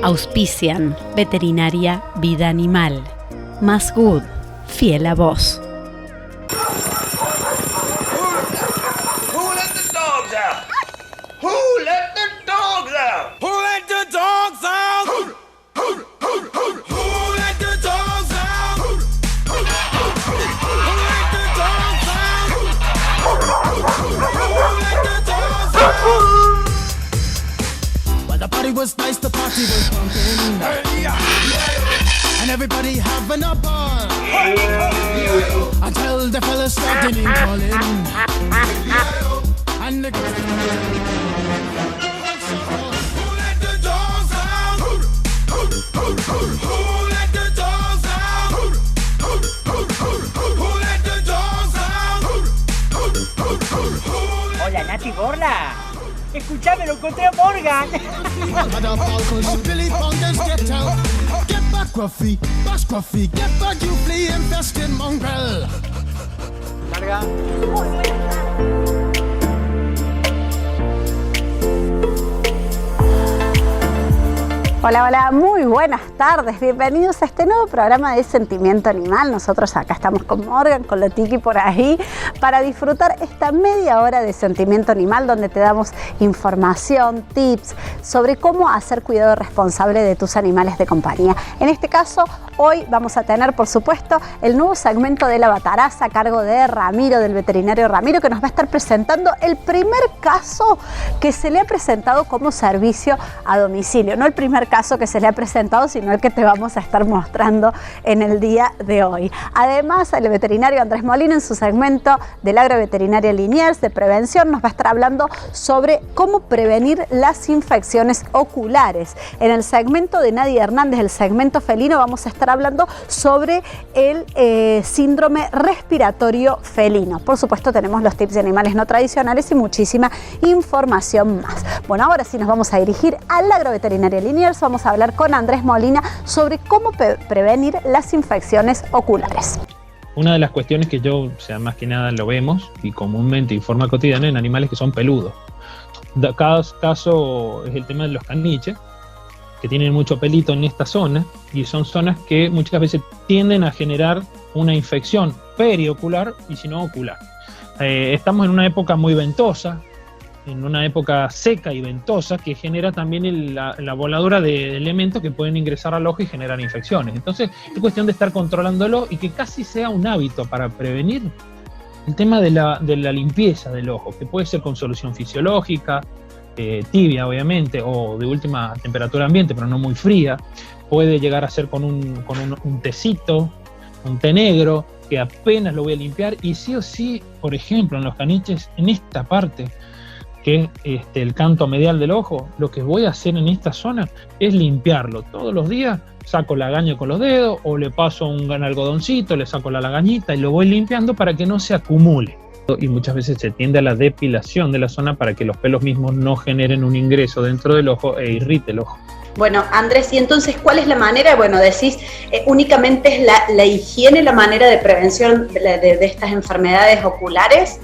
Auspician Veterinaria Vida Animal. Más Good, fiel a vos. The party was nice, the party was pumping, and everybody having a ball until the fellas started calling, and the girls who let the dogs out? Who let the dogs out? Who let the dogs out? Hola, Nati Gorda. Escuchame, lo encontré a Morgan. Get back, Gruffy, bash Gruffy, get back, you flea infested mongrel. Larga. Hola, hola, muy buenas tardes, bienvenidos a este nuevo programa de Sentimiento Animal. Nosotros acá estamos con Morgan, con Lotiki por ahí, para disfrutar esta media hora de Sentimiento Animal, donde te damos información, tips sobre cómo hacer cuidado responsable de tus animales de compañía. En este caso, hoy vamos a tener, por supuesto, el nuevo segmento de La Bataraza a cargo de Ramiro, del veterinario Ramiro, que nos va a estar presentando el primer caso que se le ha presentado como servicio a domicilio. No el primer caso que se le ha presentado, sino el que te vamos a estar mostrando en el día de hoy. Además, el veterinario Andrés Molina, en su segmento del Agroveterinaria Liniers de prevención, nos va a estar hablando sobre cómo prevenir las infecciones oculares. En el segmento de Nadia Hernández, el segmento felino, vamos a estar hablando sobre el síndrome respiratorio felino. Por supuesto, tenemos los tips de animales no tradicionales y muchísima información más. Bueno, ahora sí nos vamos a dirigir al Agroveterinaria Liniers. Vamos a hablar con Andrés Molina sobre cómo prevenir las infecciones oculares. Una de las cuestiones que más que nada lo vemos y comúnmente en forma cotidiana en animales que son peludos. Cada caso es el tema de los caniches, que tienen mucho pelito en esta zona, y son zonas que muchas veces tienden a generar una infección periocular y si no ocular. Estamos en una época muy ventosa, en una época seca y ventosa, que genera también la voladura de elementos que pueden ingresar al ojo y generar infecciones. Entonces es cuestión de estar controlándolo y que casi sea un hábito para prevenir el tema de la limpieza del ojo, que puede ser con solución fisiológica, tibia obviamente, o de última temperatura ambiente, pero no muy fría. Puede llegar a ser con un tecito, un té negro, que apenas lo voy a limpiar, y sí o sí, por ejemplo, en los caniches, en esta parte, que es el canto medial del ojo, lo que voy a hacer en esta zona es limpiarlo todos los días. Saco la lagaña con los dedos o le paso un algodoncito, le saco la lagañita y lo voy limpiando para que no se acumule. Y muchas veces se tiende a la depilación de la zona para que los pelos mismos no generen un ingreso dentro del ojo e irrite el ojo. Bueno, Andrés, y entonces, ¿cuál es la manera? Bueno, decís, únicamente es la higiene, la manera de prevención de estas enfermedades oculares.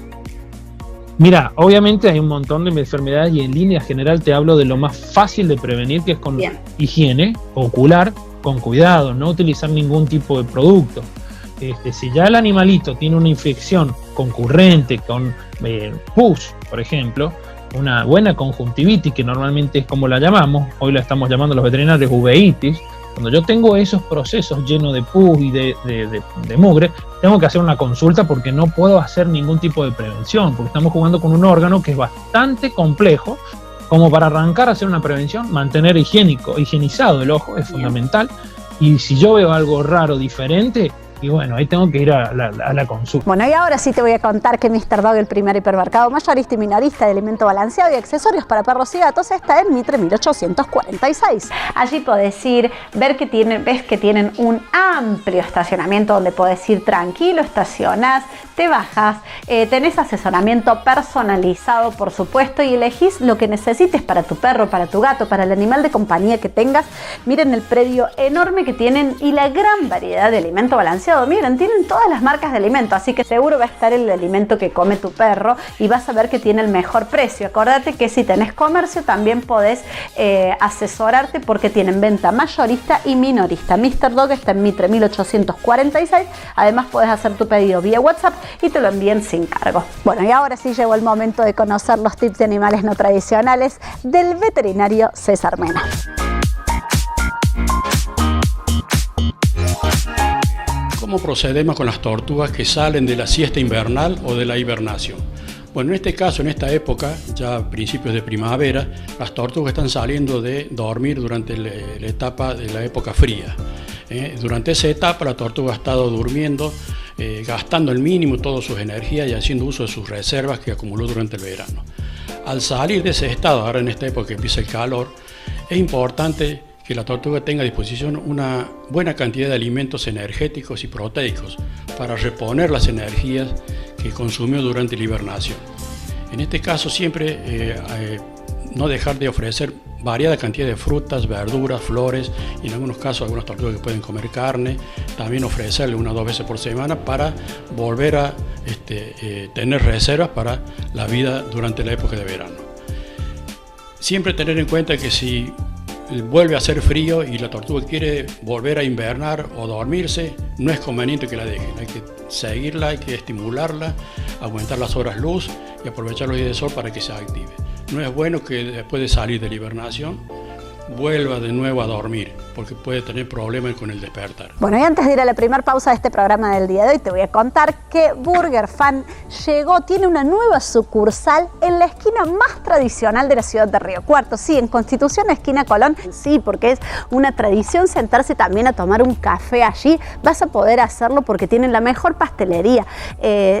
Mira, obviamente hay un montón de enfermedades y en línea general te hablo de lo más fácil de prevenir, que es con higiene ocular, con cuidado, no utilizar ningún tipo de producto. Si ya el animalito tiene una infección concurrente con pus, por ejemplo, una buena conjuntivitis, que normalmente es como la llamamos, hoy la estamos llamando los veterinarios uveitis. Cuando yo tengo esos procesos llenos de pus y de mugre, tengo que hacer una consulta porque no puedo hacer ningún tipo de prevención, porque estamos jugando con un órgano que es bastante complejo, como para arrancar a hacer una prevención. Mantener higienizado el ojo es fundamental, y si yo veo algo raro, diferente, y bueno, ahí tengo que ir a la consulta. Bueno, y ahora sí te voy a contar que Mr. Dog, el primer hipermercado mayorista y minorista de alimento balanceado y accesorios para perros y gatos, está en Mitre 1846. Allí podés ir, ves que tienen un amplio estacionamiento donde podés ir tranquilo, estacionás, te bajás, tenés asesoramiento personalizado, por supuesto, y elegís lo que necesites para tu perro, para tu gato, para el animal de compañía que tengas. Miren el predio enorme que tienen y la gran variedad de alimento balanceado balanceado. Miren, tienen todas las marcas de alimento, así que seguro va a estar el alimento que come tu perro y vas a ver que tiene el mejor precio. Acordate que si tenés comercio también podés asesorarte porque tienen venta mayorista y minorista. Mr. Dog está en Mitre 1846. Además podés hacer tu pedido vía WhatsApp y te lo envíen sin cargo. Bueno, y ahora sí llegó el momento de conocer los tips de animales no tradicionales del veterinario César Mena. ¿Cómo procedemos con las tortugas que salen de la siesta invernal o de la hibernación? Bueno, en este caso, en esta época, ya a principios de primavera, las tortugas están saliendo de dormir durante la etapa de la época fría. Durante esa etapa la tortuga ha estado durmiendo, gastando el mínimo todas sus energías y haciendo uso de sus reservas que acumuló durante el verano. Al salir de ese estado, ahora en esta época que empieza el calor, es importante que la tortuga tenga a disposición una buena cantidad de alimentos energéticos y proteicos para reponer las energías que consumió durante la hibernación. En este caso siempre no dejar de ofrecer variada cantidad de frutas, verduras, flores y en algunos casos algunas tortugas que pueden comer carne, también ofrecerle 1 o 2 veces por semana para volver a tener reservas para la vida durante la época de verano. Siempre tener en cuenta que si vuelve a hacer frío y la tortuga quiere volver a invernar o dormirse, no es conveniente que la dejen. Hay que seguirla, hay que estimularla, aumentar las horas luz y aprovechar los días de sol para que se active. No es bueno que después de salir de la hibernación vuelva de nuevo a dormir, porque puede tener problemas con el despertar. Bueno, y antes de ir a la primera pausa de este programa del día de hoy, te voy a contar que Burger Fan tiene una nueva sucursal en la esquina más tradicional de la ciudad de Río Cuarto. Sí, en Constitución, esquina Colón. Sí, porque es una tradición sentarse también a tomar un café allí. Vas a poder hacerlo porque tienen la mejor pastelería,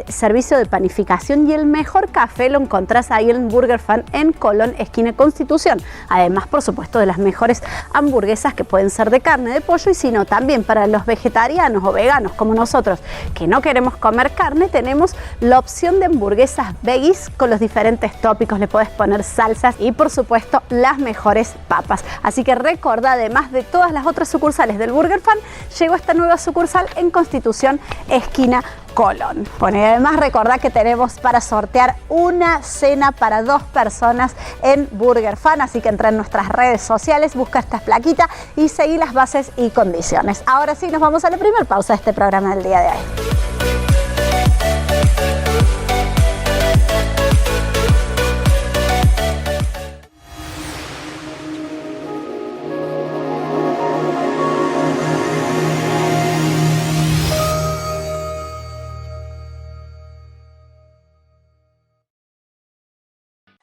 servicio de panificación y el mejor café lo encontrás ahí en Burger Fan en Colón, esquina Constitución. Además, por supuesto, de las mejores hamburguesas que pueden ser de carne, de pollo y sino también para los vegetarianos o veganos como nosotros que no queremos comer carne, tenemos la opción de hamburguesas veggies con los diferentes tópicos, le podés poner salsas y por supuesto las mejores papas. Así que recuerda, además de todas las otras sucursales del Burger Fan, llegó esta nueva sucursal en Constitución, esquina Colón. Bueno, y además recordá que tenemos para sortear una cena para 2 personas en Burger Fan, así que entra en nuestras redes sociales, busca estas plaquitas y seguí las bases y condiciones. Ahora sí, nos vamos a la primera pausa de este programa del día de hoy.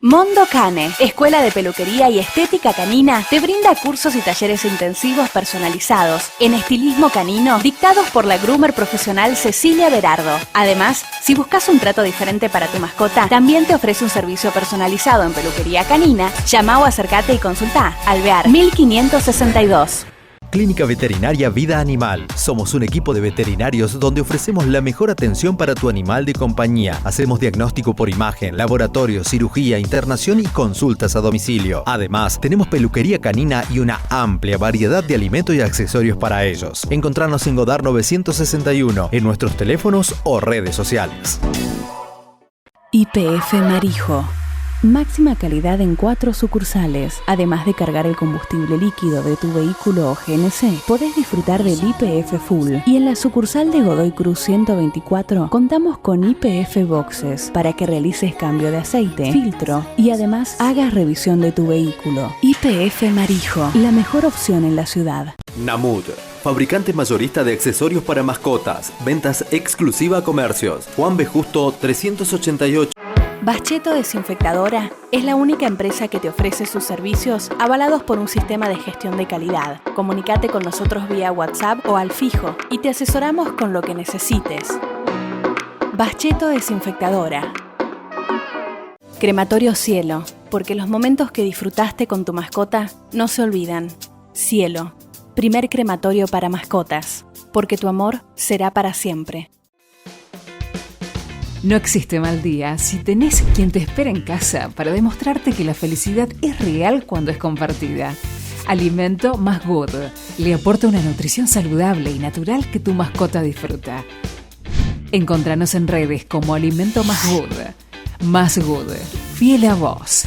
Mondo Cane, escuela de peluquería y estética canina, te brinda cursos y talleres intensivos personalizados en estilismo canino dictados por la groomer profesional Cecilia Berardo. Además, si buscas un trato diferente para tu mascota, también te ofrece un servicio personalizado en peluquería canina. Llama o acércate y consulta. Alvear 1562. Clínica Veterinaria Vida Animal. Somos un equipo de veterinarios donde ofrecemos la mejor atención para tu animal de compañía. Hacemos diagnóstico por imagen, laboratorio, cirugía, internación y consultas a domicilio. Además, tenemos peluquería canina y una amplia variedad de alimentos y accesorios para ellos. Encontrarnos en Godard 961, en nuestros teléfonos o redes sociales. YPF Marijo. Máxima calidad en 4 sucursales. Además de cargar el combustible líquido de tu vehículo o GNC, podés disfrutar del YPF Full. Y en la sucursal de Godoy Cruz 124 contamos con YPF Boxes para que realices cambio de aceite, filtro y además hagas revisión de tu vehículo. YPF Marijo, la mejor opción en la ciudad. Namud, fabricante mayorista de accesorios para mascotas. Ventas exclusiva a comercios. Juan B. Justo 388. Bascheto Desinfectadora es la única empresa que te ofrece sus servicios avalados por un sistema de gestión de calidad. Comunicate con nosotros vía WhatsApp o al fijo y te asesoramos con lo que necesites. Bascheto Desinfectadora. Crematorio Cielo, porque los momentos que disfrutaste con tu mascota no se olvidan. Cielo, primer crematorio para mascotas, porque tu amor será para siempre. No existe mal día si tenés quien te espera en casa para demostrarte que la felicidad es real cuando es compartida. Alimento Más Good. Le aporta una nutrición saludable y natural que tu mascota disfruta. Encontranos en redes como Alimento Más Good. Más Good, fiel a vos.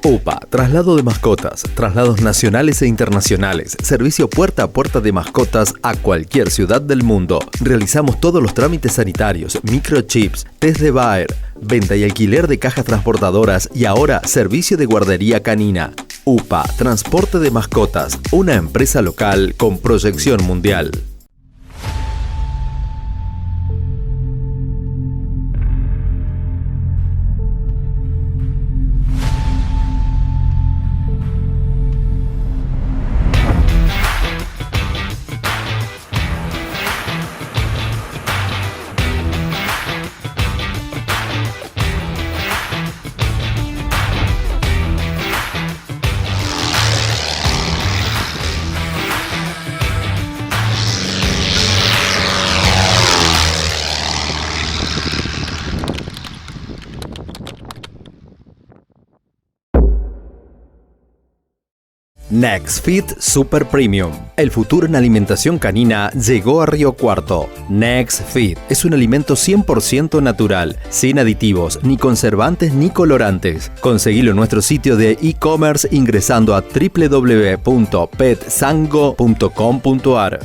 UPA, traslado de mascotas, traslados nacionales e internacionales, servicio puerta a puerta de mascotas a cualquier ciudad del mundo. Realizamos todos los trámites sanitarios, microchips, test de Bayer, venta y alquiler de cajas transportadoras y ahora servicio de guardería canina. UPA, transporte de mascotas, una empresa local con proyección mundial. NextFeed Super Premium. El futuro en alimentación canina llegó a Río Cuarto. NextFeed es un alimento 100% natural, sin aditivos, ni conservantes ni colorantes. Conseguilo en nuestro sitio de e-commerce ingresando a www.petsango.com.ar.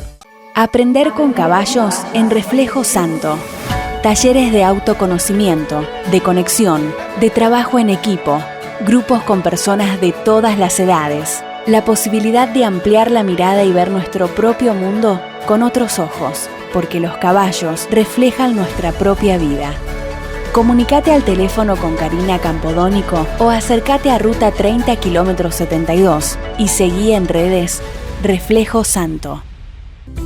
Aprender con caballos en Reflejo Santo. Talleres de autoconocimiento, de conexión, de trabajo en equipo, grupos con personas de todas las edades. La posibilidad de ampliar la mirada y ver nuestro propio mundo con otros ojos, porque los caballos reflejan nuestra propia vida. Comunicate al teléfono con Karina Campodónico o acércate a Ruta 30 km 72 y seguí en redes Reflejo Santo.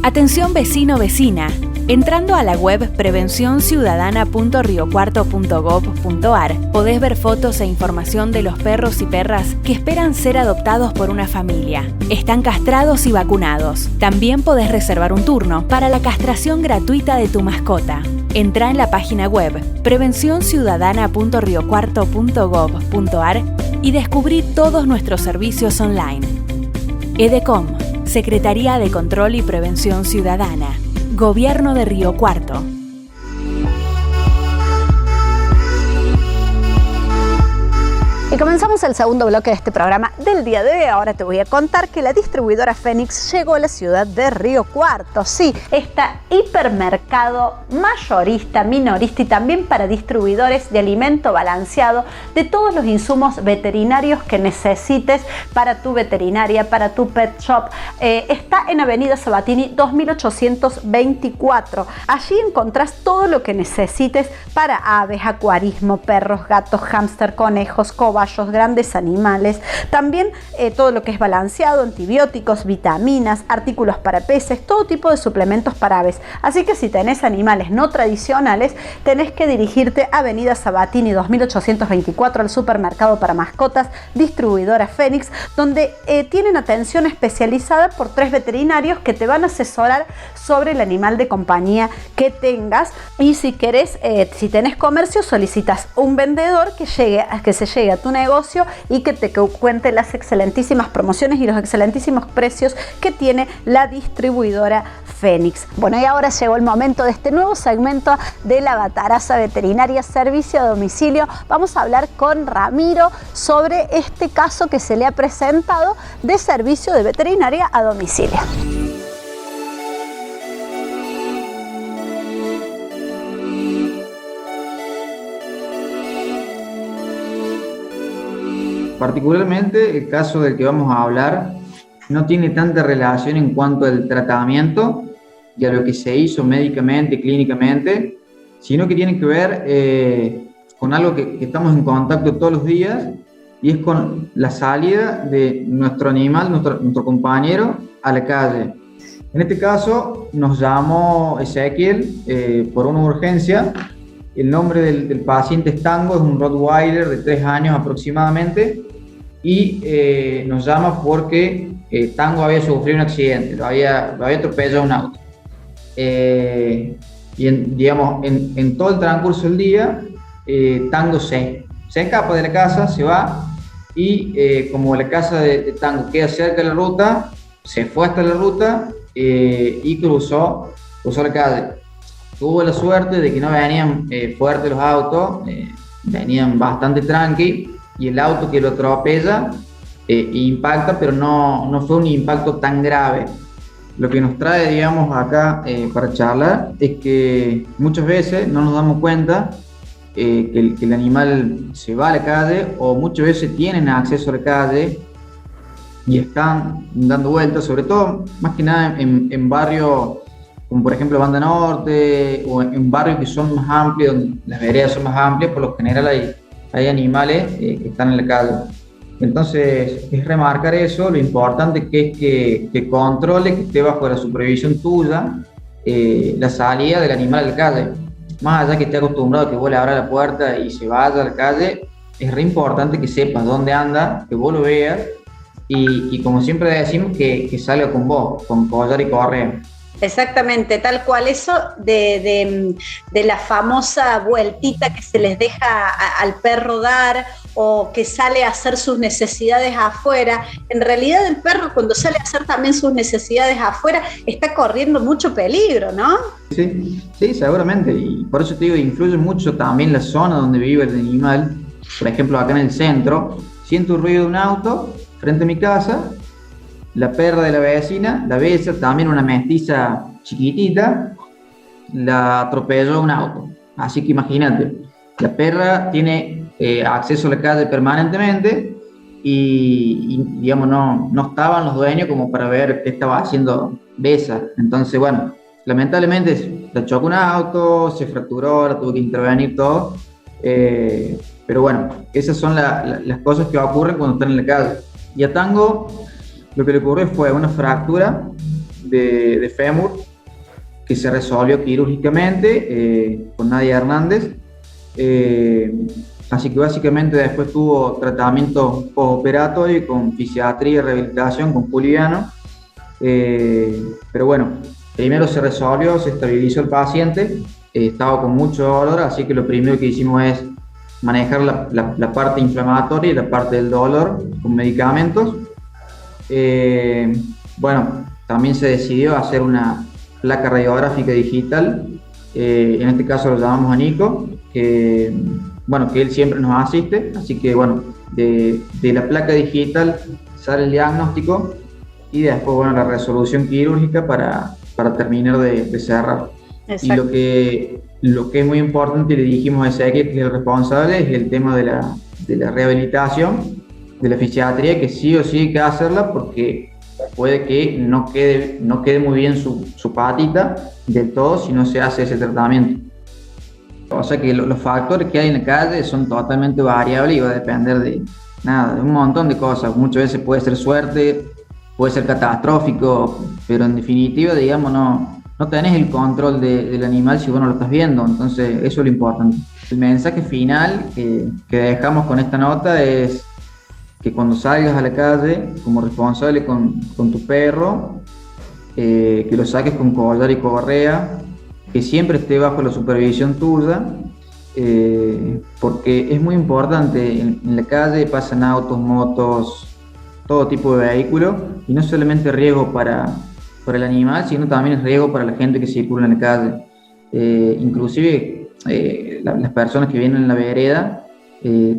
Atención vecino-vecina. Entrando a la web prevencionciudadana.riocuarto.gov.ar podés ver fotos e información de los perros y perras que esperan ser adoptados por una familia. Están castrados y vacunados. También podés reservar un turno para la castración gratuita de tu mascota. Entrá en la página web prevencionciudadana.riocuarto.gov.ar y descubrí todos nuestros servicios online. EDECOM, Secretaría de Control y Prevención Ciudadana. Gobierno de Río Cuarto. Y comenzamos el segundo bloque de este programa del día de hoy. Ahora te voy a contar que la distribuidora Fénix llegó a la ciudad de Río Cuarto. Sí, está hipermercado mayorista, minorista y también para distribuidores de alimento balanceado de todos los insumos veterinarios que necesites para tu veterinaria, para tu pet shop. Está en Avenida Sabatini 2824. Allí encontrás todo lo que necesites para aves, acuarismo, perros, gatos, hámster, conejos, cobayos, grandes animales, también todo lo que es balanceado, antibióticos, vitaminas, artículos para peces, todo tipo de suplementos para aves. Así que si tenés animales no tradicionales, tenés que dirigirte a Avenida Sabatini 2824 al supermercado para mascotas, distribuidora Fénix, donde tienen atención especializada por 3 veterinarios que te van a asesorar sobre el animal de compañía que tengas. Y si querés, si tenés comercio, solicitas un vendedor que se llegue a tu negocio y que te cuente las excelentísimas promociones y los excelentísimos precios que tiene la distribuidora Fénix. Bueno, y ahora llegó el momento de este nuevo segmento de la Bataraza Veterinaria Servicio a Domicilio. Vamos a hablar con Ramiro sobre este caso que se le ha presentado de servicio de veterinaria a domicilio. Particularmente el caso del que vamos a hablar no tiene tanta relación en cuanto al tratamiento y a lo que se hizo médicamente, clínicamente, sino que tiene que ver con algo que estamos en contacto todos los días y es con la salida de nuestro animal, nuestro compañero a la calle. En este caso nos llamó Ezequiel por una urgencia. El nombre del paciente es Tango, es un Rottweiler de 3 años aproximadamente y nos llama porque Tango había sufrido un accidente, lo había atropellado un auto. Y en todo el transcurso del día, Tango se escapa de la casa, se va y como la casa de Tango queda cerca de la ruta, se fue hasta la ruta y cruzó la calle. Tuvo la suerte de que no venían fuertes los autos, venían bastante tranqui, y el auto que lo atropella impacta, pero no fue un impacto tan grave. Lo que nos trae, digamos, acá para charlar es que muchas veces no nos damos cuenta que el animal se va a la calle, o muchas veces tienen acceso a la calle y están dando vueltas, sobre todo, más que nada en barrios como por ejemplo Banda Norte, o en barrios que son más amplios, donde las veredas son más amplias. Por lo general hay animales que están en la calle. Entonces, es remarcar eso, lo importante que es que controle, que esté bajo la supervisión tuya, la salida del animal a la calle. Más allá que esté acostumbrado a que vos le abras la puerta y se vaya a la calle, es re importante que sepas dónde anda, que vos lo veas, y como siempre decimos, que salga con vos, con collar y correa. Exactamente, tal cual. Eso de la famosa vueltita que se les deja al perro dar, o que sale a hacer sus necesidades afuera. En realidad el perro, cuando sale a hacer también sus necesidades afuera, está corriendo mucho peligro, ¿no? Sí, seguramente, y por eso te digo, influye mucho también la zona donde vive el animal. Por ejemplo, acá en el centro, siento el ruido de un auto frente a mi casa, la perra de la vecina, la besa, también una mestiza chiquitita, la atropelló un auto. Así que imagínate, la perra tiene acceso a la calle permanentemente, y digamos, no estaban los dueños como para ver qué estaba haciendo besa. Entonces, bueno, lamentablemente la chocó un auto, se fracturó, la tuvo que intervenir todo. Pero bueno, esas son las cosas que ocurren cuando están en la calle. Y a Tango lo que le ocurrió fue una fractura de fémur que se resolvió quirúrgicamente con Nadia Hernández. Así que básicamente después tuvo tratamiento postoperatorio con fisiatría y rehabilitación con Juliano. Pero bueno, primero se resolvió, se estabilizó el paciente, estaba con mucho dolor, así que lo primero que hicimos es manejar la parte inflamatoria y la parte del dolor con medicamentos. Bueno, también se decidió hacer una placa radiográfica digital. En este caso lo llamamos a Nico, que él siempre nos asiste. Así que bueno, de la placa digital sale el diagnóstico, y después, bueno, la resolución quirúrgica para terminar de cerrar. Exacto. Y lo que es muy importante, le dijimos a Ezequiel, que es el responsable, es el tema de la rehabilitación, de la fisiatría, que sí o sí hay que hacerla, porque puede que no quede muy bien su patita del todo si no se hace ese tratamiento. O sea que los factores que hay en la calle son totalmente variables y va a depender de un montón de cosas. Muchas veces puede ser suerte, puede ser catastrófico, pero en definitiva, digamos, no tenés el control del animal si vos no lo estás viendo. Entonces eso es lo importante. El mensaje final que dejamos con esta nota es que cuando salgas a la calle como responsable con tu perro, que lo saques con collar y correa, que siempre esté bajo la supervisión tuya, porque es muy importante. En la calle pasan autos, motos, todo tipo de vehículos, y no solamente riesgo para el animal, sino también es riesgo para la gente que circula en la calle. Inclusive las personas que vienen en la vereda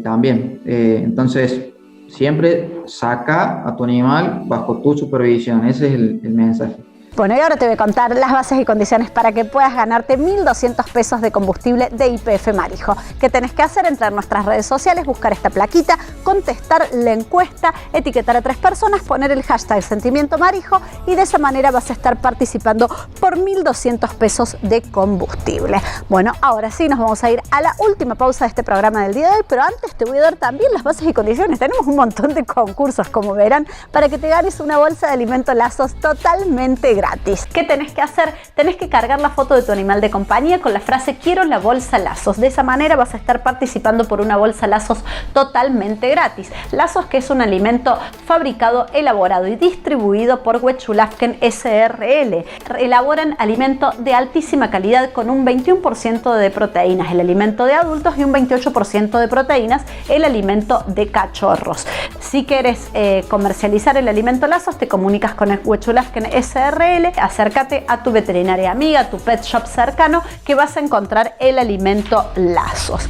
también. Entonces, siempre saca a tu animal bajo tu supervisión. Ese es el mensaje. Bueno, y ahora te voy a contar las bases y condiciones para que puedas ganarte 1.200 pesos de combustible de YPF Marijo. ¿Qué tenés que hacer? Entrar a nuestras redes sociales, buscar esta plaquita, contestar la encuesta, etiquetar a 3 personas, poner el hashtag Sentimiento Marijo, y de esa manera vas a estar participando por 1.200 pesos de combustible. Bueno, ahora sí nos vamos a ir a la última pausa de este programa del día de hoy, pero antes te voy a dar también las bases y condiciones. Tenemos un montón de concursos, como verán, para que te ganes una bolsa de alimento Lazos totalmente gratis. gratis. ¿Qué tenés que hacer? Tenés que cargar la foto de tu animal de compañía con la frase quiero la bolsa Lazos. De esa manera vas a estar participando por una bolsa Lazos totalmente gratis. Lazos, que es un alimento fabricado, elaborado y distribuido por Huechulafken SRL. Elaboran alimento de altísima calidad con un 21% de proteínas el alimento de adultos y un 28% de proteínas el alimento de cachorros. Si quieres comercializar el alimento Lazos, te comunicas con el Huechulafken SRL, acércate a tu veterinaria amiga, a tu pet shop cercano, que vas a encontrar el alimento Lazos.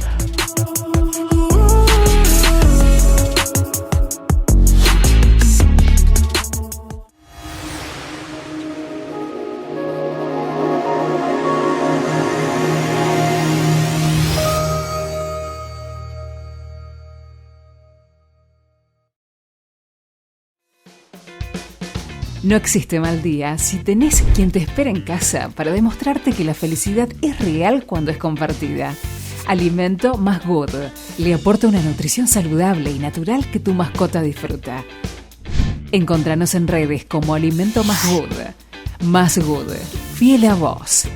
No existe mal día si tenés quien te espera en casa para demostrarte que la felicidad es real cuando es compartida. Alimento Más Good le aporta una nutrición saludable y natural que tu mascota disfruta. Encontranos en redes como Alimento Más Good. Más Good, fiel a vos.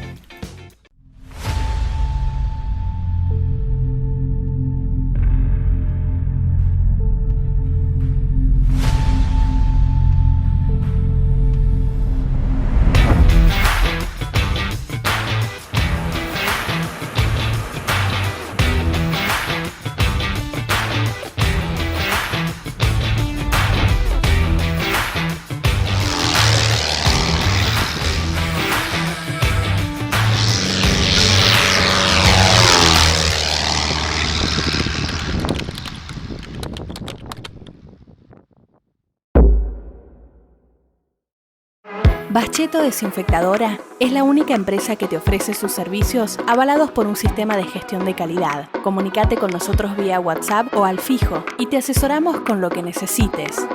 Bascheto Desinfectadora es la única empresa que te ofrece sus servicios avalados por un sistema de gestión de calidad. Comunicate con nosotros vía WhatsApp o al fijo y te asesoramos con lo que necesites.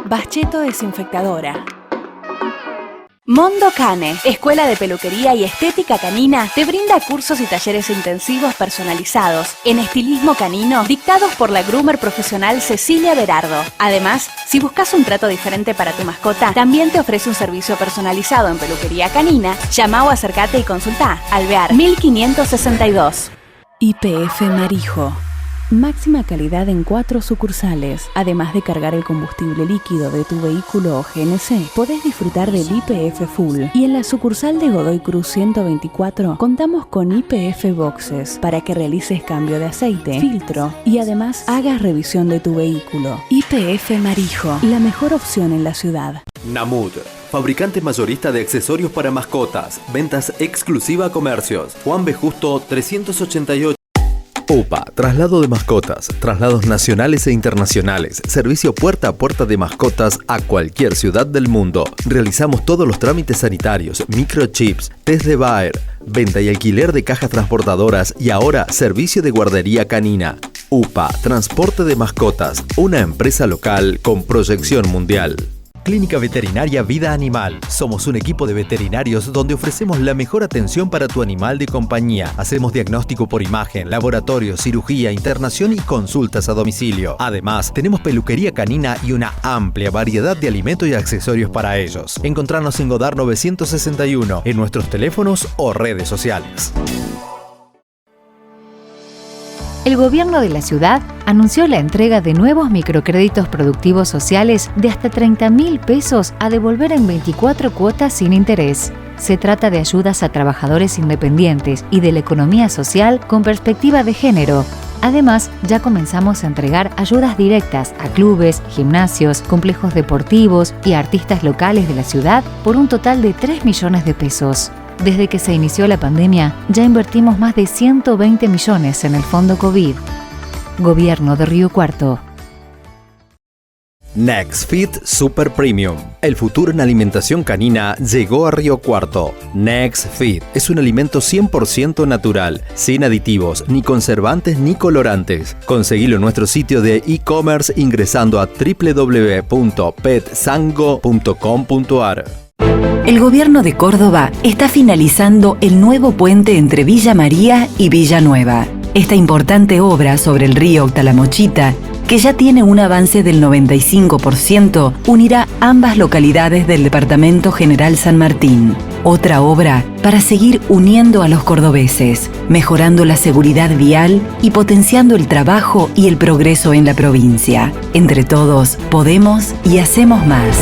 Bascheto Desinfectadora. Mondo Cane, escuela de peluquería y estética canina, te brinda cursos y talleres intensivos personalizados en estilismo canino dictados por la groomer profesional Cecilia Berardo. Además, si buscas un trato diferente para tu mascota, también te ofrece un servicio personalizado en peluquería canina. Llama o acércate y consulta. Alvear 1562. YPF Marijo. Máxima calidad en 4 sucursales. Además de cargar el combustible líquido de tu vehículo o GNC, podés disfrutar del YPF Full. Y en la sucursal de Godoy Cruz 124 contamos con YPF Boxes para que realices cambio de aceite, filtro y además hagas revisión de tu vehículo. YPF Marijo, la mejor opción en la ciudad. Namud, fabricante mayorista de accesorios para mascotas. Ventas exclusiva a comercios. Juan B. Justo 388. UPA, traslado de mascotas, traslados nacionales e internacionales, servicio puerta a puerta de mascotas a cualquier ciudad del mundo. Realizamos todos los trámites sanitarios, microchips, test de Bayer, venta y alquiler de cajas transportadoras y ahora servicio de guardería canina. UPA, transporte de mascotas, una empresa local con proyección mundial. Clínica Veterinaria Vida Animal. Somos un equipo de veterinarios donde ofrecemos la mejor atención para tu animal de compañía. Hacemos diagnóstico por imagen, laboratorio, cirugía, internación y consultas a domicilio. Además, tenemos peluquería canina y una amplia variedad de alimentos y accesorios para ellos. Encontrarnos en Godard 961, en nuestros teléfonos o redes sociales. El gobierno de la ciudad anunció la entrega de nuevos microcréditos productivos sociales de hasta 30.000 pesos a devolver en 24 cuotas sin interés. Se trata de ayudas a trabajadores independientes y de la economía social con perspectiva de género. Además, ya comenzamos a entregar ayudas directas a clubes, gimnasios, complejos deportivos y artistas locales de la ciudad por un total de 3 millones de pesos. Desde que se inició la pandemia, ya invertimos más de 120 millones en el Fondo COVID. Gobierno de Río Cuarto. Nextfit Super Premium. El futuro en alimentación canina llegó a Río Cuarto. Nextfit es un alimento 100% natural, sin aditivos, ni conservantes ni colorantes. Conseguilo en nuestro sitio de e-commerce ingresando a www.petsango.com.ar. El gobierno de Córdoba está finalizando el nuevo puente entre Villa María y Villa Nueva. Esta importante obra sobre el río Octalamochita, que ya tiene un avance del 95%, unirá ambas localidades del Departamento General San Martín. Otra obra para seguir uniendo a los cordobeses, mejorando la seguridad vial y potenciando el trabajo y el progreso en la provincia. Entre todos, podemos y hacemos más.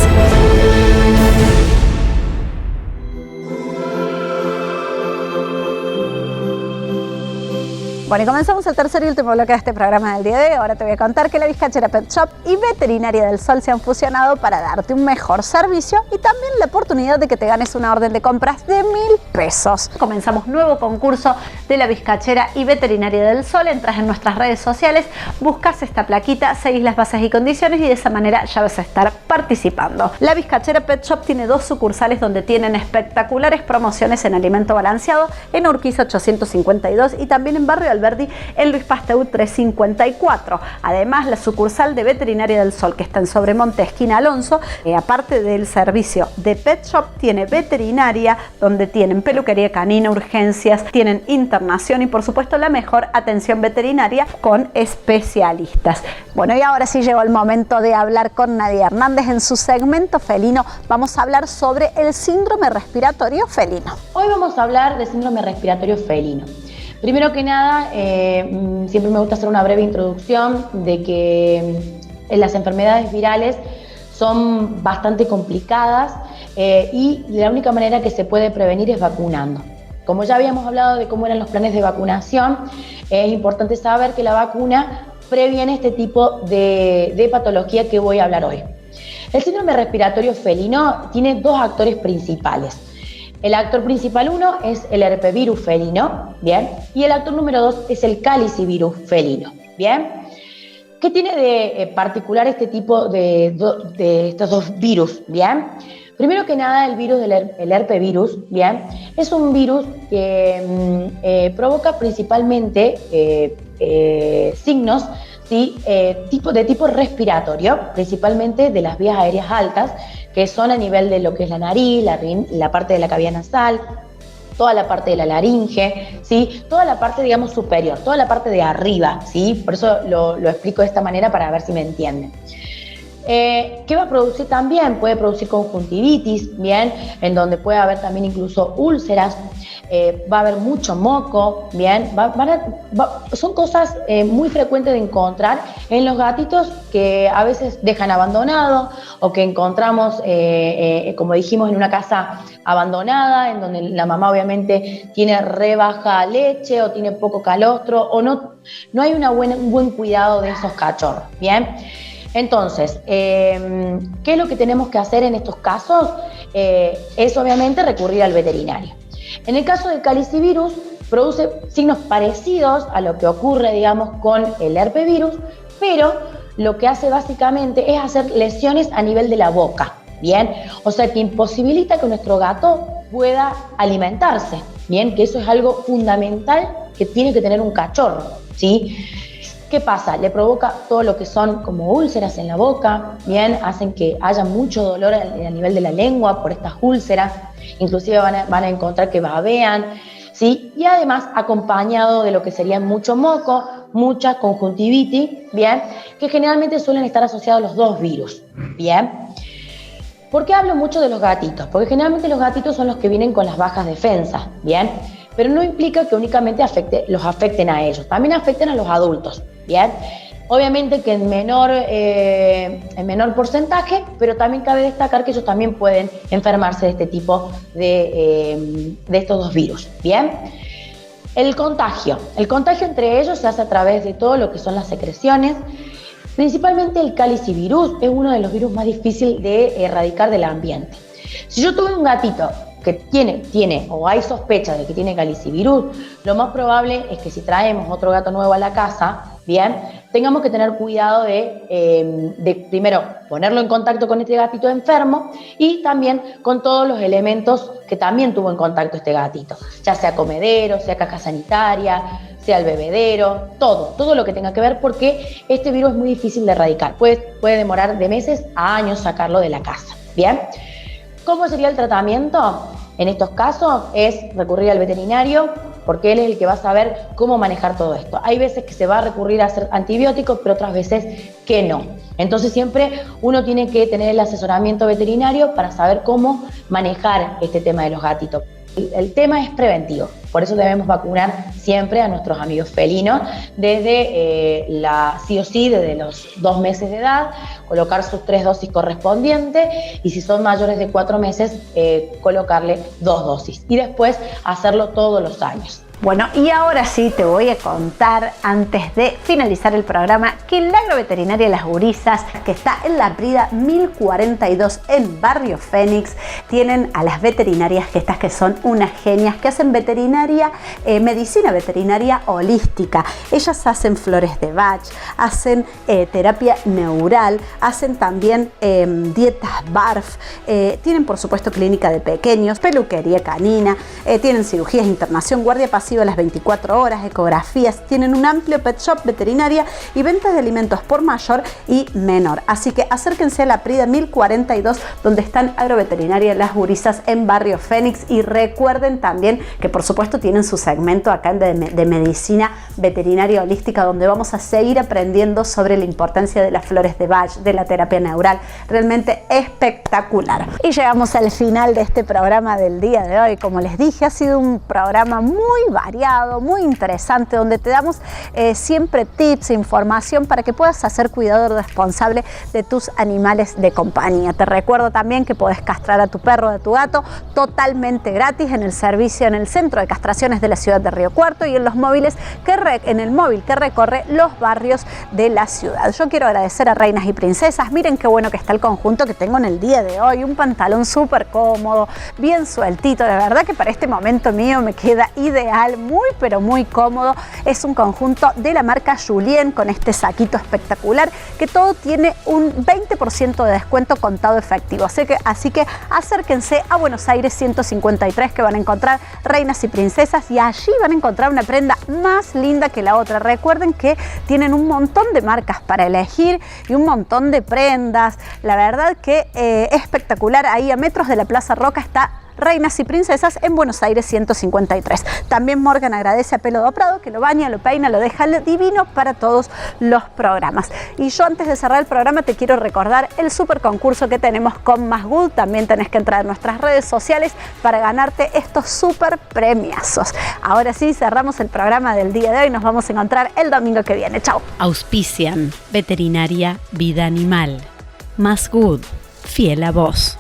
Bueno, y comenzamos el tercer y último bloque de este programa del día de hoy. Ahora te voy a contar que la Vizcachera Pet Shop y Veterinaria del Sol se han fusionado para darte un mejor servicio y también la oportunidad de que te ganes una orden de compras de 1.000 pesos. Comenzamos nuevo concurso de la Vizcachera y Veterinaria del Sol. Entras en nuestras redes sociales, buscas esta plaquita, seguís las bases y condiciones y de esa manera ya vas a estar participando. La Vizcachera Pet Shop tiene 2 sucursales donde tienen espectaculares promociones en alimento balanceado en Urquiza 852 y también en Barrio Alberdi en Luis Pasteur 354. Además, la sucursal de Veterinaria del Sol, que está en Sobremonte, esquina Alonso, aparte del servicio de Pet Shop, tiene veterinaria, donde tienen peluquería canina, urgencias, tienen internación y por supuesto la mejor atención veterinaria con especialistas. Bueno, y ahora sí llegó el momento de hablar con Nadia Hernández. En su segmento felino vamos a hablar sobre el síndrome respiratorio felino. Hoy vamos a hablar de síndrome respiratorio felino. Primero que nada, siempre me gusta hacer una breve introducción de que las enfermedades virales son bastante complicadas y la única manera que se puede prevenir es vacunando. Como ya habíamos hablado de cómo eran los planes de vacunación, es importante saber que la vacuna previene este tipo de patología que voy a hablar hoy. El síndrome respiratorio felino tiene 2 actores principales. El actor principal 1 es el herpevirus felino, ¿bien? Y el actor número 2 es el calicivirus felino, ¿bien? ¿Qué tiene de particular este tipo de estos 2 virus, bien? Primero que nada, el virus del herpevirus, ¿bien? Es un virus que provoca principalmente signos, ¿sí? de tipo respiratorio, principalmente de las vías aéreas altas, que son a nivel de lo que es la nariz, la parte de la cavidad nasal, toda la parte de la laringe, ¿sí? Toda la parte, digamos, superior, toda la parte de arriba, ¿sí? Por eso lo explico de esta manera para ver si me entienden. ¿Qué va a producir también? Puede producir conjuntivitis, ¿bien? En donde puede haber también incluso úlceras, va a haber mucho moco, ¿bien? Son cosas muy frecuentes de encontrar en los gatitos que a veces dejan abandonados o que encontramos, como dijimos, en una casa abandonada, en donde la mamá obviamente tiene re baja leche o tiene poco calostro o no hay un buen cuidado de esos cachorros, ¿bien? Entonces, ¿qué es lo que tenemos que hacer en estos casos? Es obviamente recurrir al veterinario. En el caso del calicivirus, produce signos parecidos a lo que ocurre, digamos, con el herpevirus, pero lo que hace básicamente es hacer lesiones a nivel de la boca, ¿bien? O sea, que imposibilita que nuestro gato pueda alimentarse, ¿bien? Que eso es algo fundamental que tiene que tener un cachorro, ¿sí? ¿Qué pasa? Le provoca todo lo que son como úlceras en la boca, ¿bien? Hacen que haya mucho dolor a nivel de la lengua por estas úlceras, inclusive van a encontrar que babean, ¿sí? Y además acompañado de lo que sería mucho moco, mucha conjuntivitis, ¿bien? Que generalmente suelen estar asociados los 2 virus, ¿bien? ¿Por qué hablo mucho de los gatitos? Porque generalmente los gatitos son los que vienen con las bajas defensas, ¿bien? Pero no implica que únicamente los afecten a ellos, también afecten a los adultos, ¿bien? Obviamente que en menor porcentaje, pero también cabe destacar que ellos también pueden enfermarse de este tipo de estos 2 virus, ¿bien? El contagio entre ellos se hace a través de todo lo que son las secreciones. Principalmente el calicivirus es uno de los virus más difíciles de erradicar del ambiente. Si yo tuve un gatito que tiene o hay sospecha de que tiene calicivirus, lo más probable es que si traemos otro gato nuevo a la casa, bien, tengamos que tener cuidado de primero ponerlo en contacto con este gatito enfermo y también con todos los elementos que también tuvo en contacto este gatito, ya sea comedero, sea caja sanitaria, sea el bebedero, todo lo que tenga que ver, porque este virus es muy difícil de erradicar, puede demorar de meses a años sacarlo de la casa, bien. ¿Cómo sería el tratamiento? En estos casos es recurrir al veterinario, porque él es el que va a saber cómo manejar todo esto. Hay veces que se va a recurrir a hacer antibióticos, pero otras veces que no. Entonces siempre uno tiene que tener el asesoramiento veterinario para saber cómo manejar este tema de los gatitos. El tema es preventivo, por eso debemos vacunar siempre a nuestros amigos felinos desde desde los 2 meses de edad, colocar sus 3 dosis correspondientes y si son mayores de 4 meses, colocarle 2 dosis y después hacerlo todos los años. Bueno, y ahora sí te voy a contar, antes de finalizar el programa, que la Agroveterinaria Las Gurisas, que está en la Prida 1042 en Barrio Fénix, tienen a las veterinarias que son unas genias, que hacen medicina veterinaria holística. Ellas hacen flores de Bach, hacen terapia neural, hacen también dietas BARF, tienen por supuesto clínica de pequeños, peluquería canina, tienen cirugías, internación, guardia pasiva a las 24 horas, ecografías, tienen un amplio pet shop veterinaria y ventas de alimentos por mayor y menor. Así que acérquense a la Prida 1042, donde están Agroveterinaria Las Gurisas en Barrio Fénix, y recuerden también que por supuesto tienen su segmento acá de medicina veterinaria holística, donde vamos a seguir aprendiendo sobre la importancia de las flores de Bach, de la terapia neural. Realmente espectacular. Y llegamos al final de este programa del día de hoy. Como les dije, ha sido un programa muy variado, muy interesante, donde te damos siempre tips e información para que puedas hacer cuidado responsable de tus animales de compañía. Te recuerdo también que podés castrar a tu perro o a tu gato totalmente gratis en el servicio en el Centro de Castraciones de la ciudad de Río Cuarto y en los móviles en el móvil que recorre los barrios de la ciudad. Yo quiero agradecer a Reinas y Princesas. Miren qué bueno que está el conjunto que tengo en el día de hoy. Un pantalón súper cómodo, bien sueltito. De verdad que para este momento mío me queda ideal, muy pero muy cómodo. Es un conjunto de la marca Julien con este saquito espectacular, que todo tiene un 20% de descuento contado efectivo. Así que acérquense a Buenos Aires 153, que van a encontrar Reinas y Princesas, y allí van a encontrar una prenda más linda que la otra. Recuerden que tienen un montón de marcas para elegir y un montón de prendas. La verdad que espectacular. Ahí a metros de la Plaza Roca está Reinas y Princesas en Buenos Aires 153. También Morgan agradece a Pelo Doprado, que lo baña, lo peina, lo deja divino para todos los programas. Y yo, antes de cerrar el programa, te quiero recordar el super concurso que tenemos con Más Good. También tenés que entrar en nuestras redes sociales para ganarte estos super premiazos. Ahora sí, cerramos el programa del día de hoy. Nos vamos a encontrar el domingo que viene. Chau. Auspician Veterinaria Vida Animal. Más Good, fiel a vos.